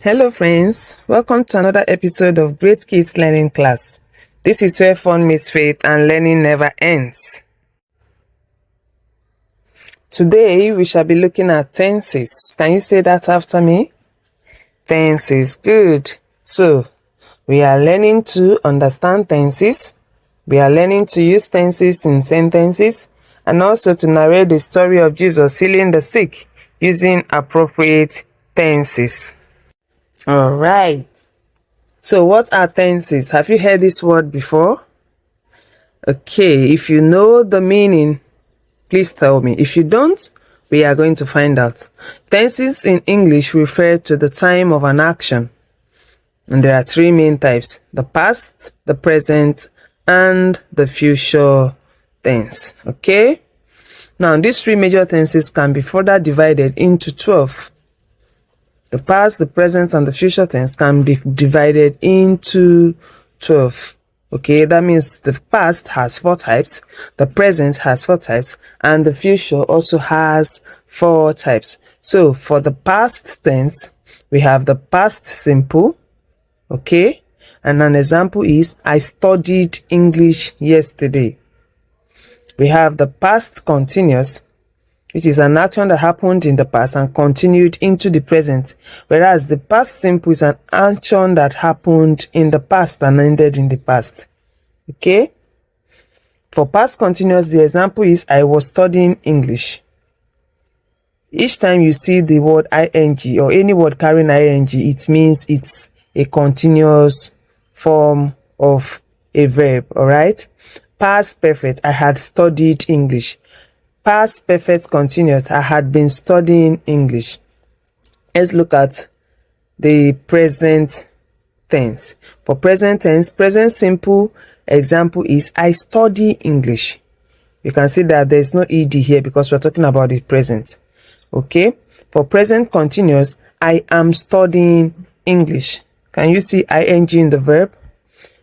Hello friends, welcome to another episode of Great Kids Learning class. This is where fun meets faith and learning never ends. Today we shall be looking at tenses. Can you say that after me? Tenses, good. So, we are learning to understand tenses. We are learning to use tenses in sentences and also to narrate the story of Jesus healing the sick using appropriate tenses. All right. So what are tenses? Have you heard this word before? Okay, if you know the meaning, please tell me. If you don't, we are going to find out. Tenses in English refer to the time of an action. And there are three main types: the past, the present, and the future tense. Okay? Now, these three major tenses can be further divided into 12. The past, the present, and the future tense can be divided into 12. Okay, that means the past has 4 types, the present has 4 types, and the future also has 4 types. So, for the past tense, we have the past simple. Okay, and an example is, I studied English yesterday. We have the past continuous, which is an action that happened in the past and continued into the present, whereas the past simple is an action that happened in the past and ended in the past. Okay? For past continuous, the example is, I was studying English. Each time you see the word ing or any word carrying ing, it means it's a continuous form of a verb, all right? Past perfect, I had studied English. Past perfect continuous, I had been studying English. Let's look at the present tense. For present tense, present simple example is, I study English. You can see that there's no ed here because we're talking about the present. Okay? For present continuous, I am studying English. Can you see ing in the verb?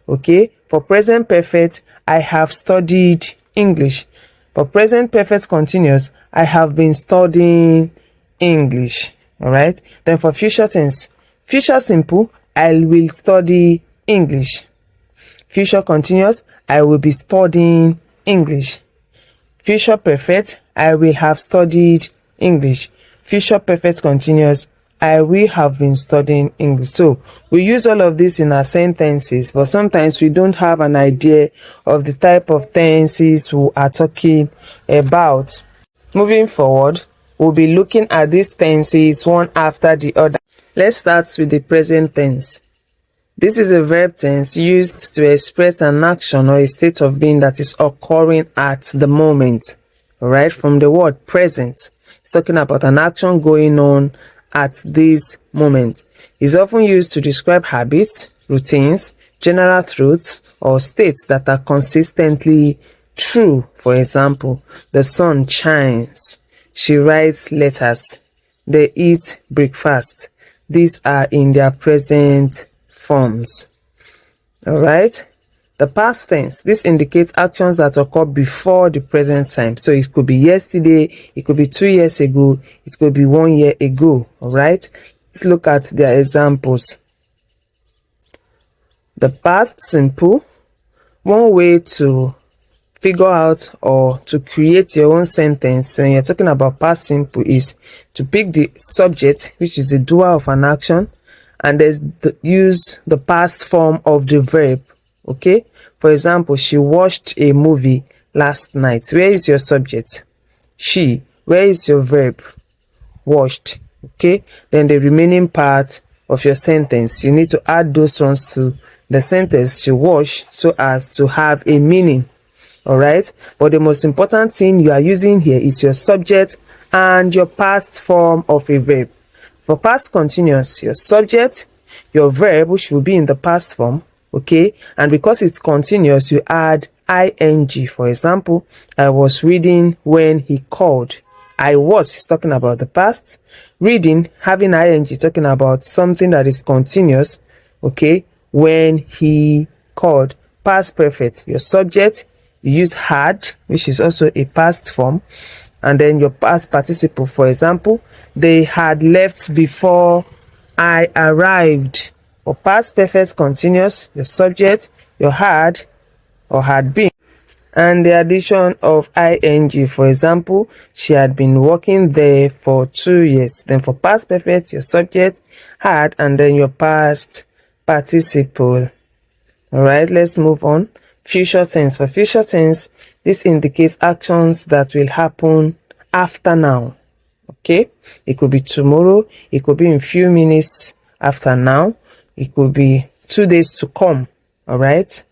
Okay? For present perfect, I have studied English. For present perfect continuous, I have been studying English. All right. Then for future tense, future simple, I will study English. Future continuous, I will be studying English. Future perfect, I will have studied English. Future perfect continuous, I will have been studying English. So we use all of this in our sentences, but sometimes we don't have an idea of the type of tenses we are talking about. Moving forward, we'll be looking at these tenses one after the other. Let's start with the present tense. This is a verb tense used to express an action or a state of being that is occurring at the moment. All right, from the word present, it's talking about an action going on at this moment. Is often used to describe habits, routines, general truths, or states that are consistently true. For example, the sun shines, she writes letters, they eat breakfast. These are in their present forms. All right. The past tense, this indicates actions that occur before the present time. So it could be yesterday, it could be 2 years ago, it could be 1 year ago. All right. Let's look at their examples. The past simple, one way to figure out or to create your own sentence when you're talking about past simple is to pick the subject, which is the doer of an action, and use the past form of the verb. Okay, for example, she watched a movie last night. Where is your subject? She. Where is your verb? Watched. Okay, then the remaining part of your sentence, you need to add those ones to the sentence she watched so as to have a meaning. All right, but the most important thing you are using here is your subject and your past form of a verb. For past continuous, your subject, your verb, which will be in the past form. Okay, and because it's continuous, you add ing. For example, I was reading when he called. I was, he's talking about the past. Reading, having ing, talking about something that is continuous. Okay, when he called. Past perfect, your subject, you use had, which is also a past form, and then your past participle. For example, they had left before I arrived. For past perfect continuous, your subject, your had or had been, and the addition of ing. For example, she had been working there for 2 years. Then for past perfect, your subject, had, and then your past participle. All right, let's move on. Future tense. For future tense, this indicates actions that will happen after now. Okay, it could be tomorrow, it could be in few minutes after now, it could be 2 days to come. All right,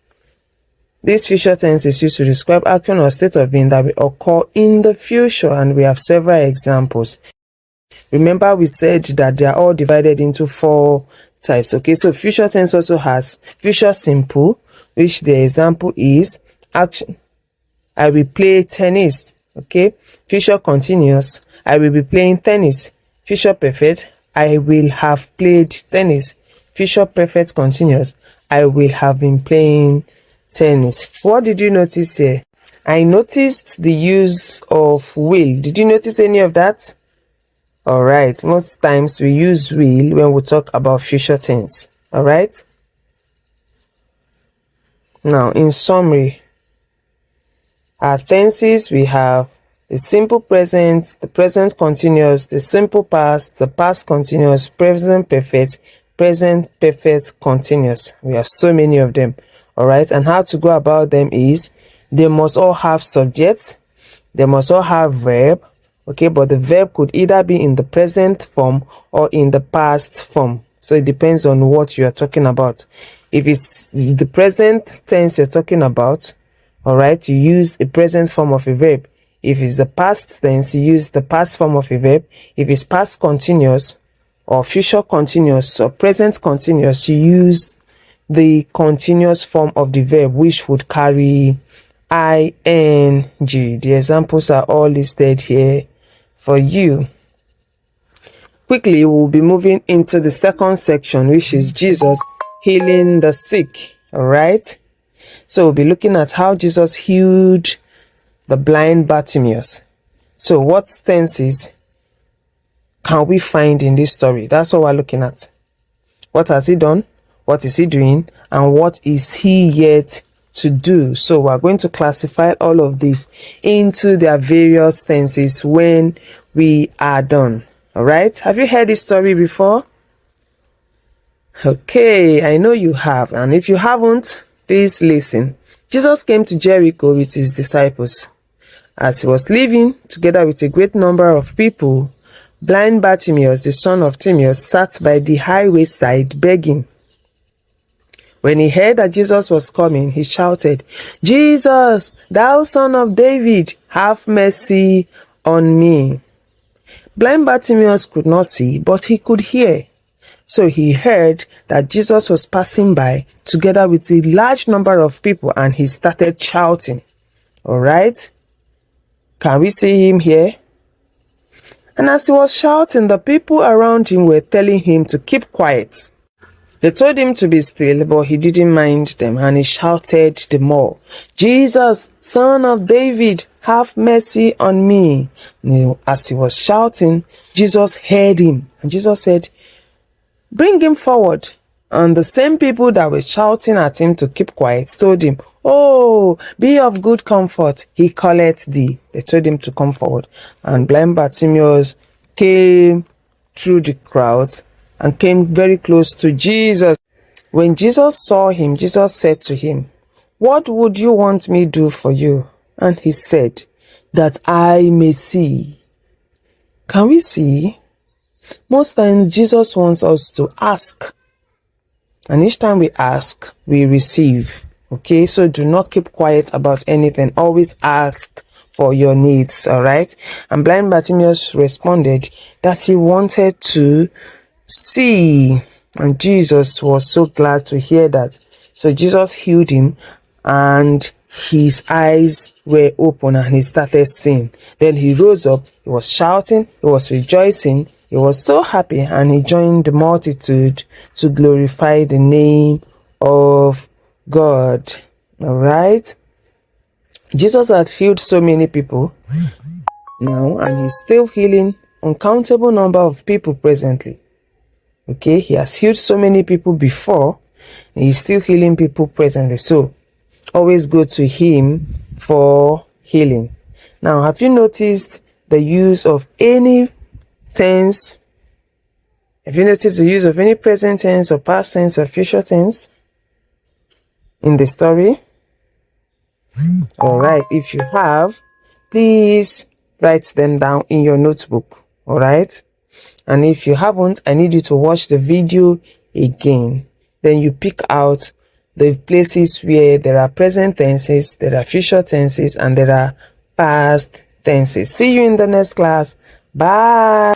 this future tense is used to describe action or state of being that will occur in the future, and we have several examples. Remember, we said that they are all divided into 4 types. Okay, so future tense also has future simple, which the example is action. I will play tennis. Okay, future continuous. I will be playing tennis. Future perfect. I will have played tennis. Future perfect continuous. I will have been playing tennis. What did you notice here? I noticed the use of will. Did you notice any of that? All right, most times we use will when we talk about future tense. All right, now in summary, our tenses, we have the simple present, the present continuous, the simple past, the past continuous, present perfect continuous. We have so many of them. All right, and how to go about them is they must all have subjects, they must all have verb. Okay, but the verb could either be in the present form or in the past form. So it depends on what you are talking about. If it's the present tense you're talking about, all right, you use a present form of a verb. If it's the past tense, you use the past form of a verb. If it's past continuous or future continuous or present continuous, you use the continuous form of the verb, which would carry ing. The examples are all listed here for you. Quickly, we'll be moving into the second section, which is Jesus healing the sick. All right, so we'll be looking at how Jesus healed the blind Bartimaeus. So what tenses can we find in this story? That's what we're looking at. What has he done? What is he doing? And what is he yet to do? So we're going to classify all of this into their various tenses when we are done. All right, have you heard this story before? Okay, I know you have, and if you haven't, please listen. Jesus came to Jericho with his disciples. As he was leaving, together with a great number of people, blind Bartimaeus, the son of Timaeus, sat by the highway side begging. When he heard that Jesus was coming, he shouted, "Jesus, thou son of David, have mercy on me." Blind Bartimaeus could not see, but he could hear. So he heard that Jesus was passing by together with a large number of people, and he started shouting. All right, can we see him here? And as he was shouting, the people around him were telling him to keep quiet. They told him to be still, but he didn't mind them, and he shouted the more, "Jesus, son of David, have mercy on me." As he was shouting, Jesus heard him, and Jesus said, "Bring him forward." And the same people that were shouting at him to keep quiet told him, "Oh, be of good comfort, he calleth thee." They told him to come forward. And blind Bartimaeus came through the crowds and came very close to Jesus. When Jesus saw him, Jesus said to him, "What would you want me to do for you?" And he said, "That I may see." Can we see? Most times Jesus wants us to ask. And each time we ask, we receive. Okay, so do not keep quiet about anything. Always ask for your needs, all right? And blind Bartimaeus responded that he wanted to see. And Jesus was so glad to hear that. So Jesus healed him, and his eyes were open, and he started seeing. Then he rose up, he was shouting, he was rejoicing, he was so happy, and he joined the multitude to glorify the name of God. All right, Jesus had healed so many people now, and he's still healing uncountable number of people presently. Okay, he has healed so many people before. He's still healing people presently. So always go to him for healing. Now, have you noticed the use of any tense? Have you noticed the use of any present tense or past tense or future tense in the story? All right, if you have, please write them down in your notebook. All right, and if you haven't, I need you to watch the video again. Then you pick out the places where there are present tenses, there are future tenses, and there are past tenses. See you in the next class. Bye.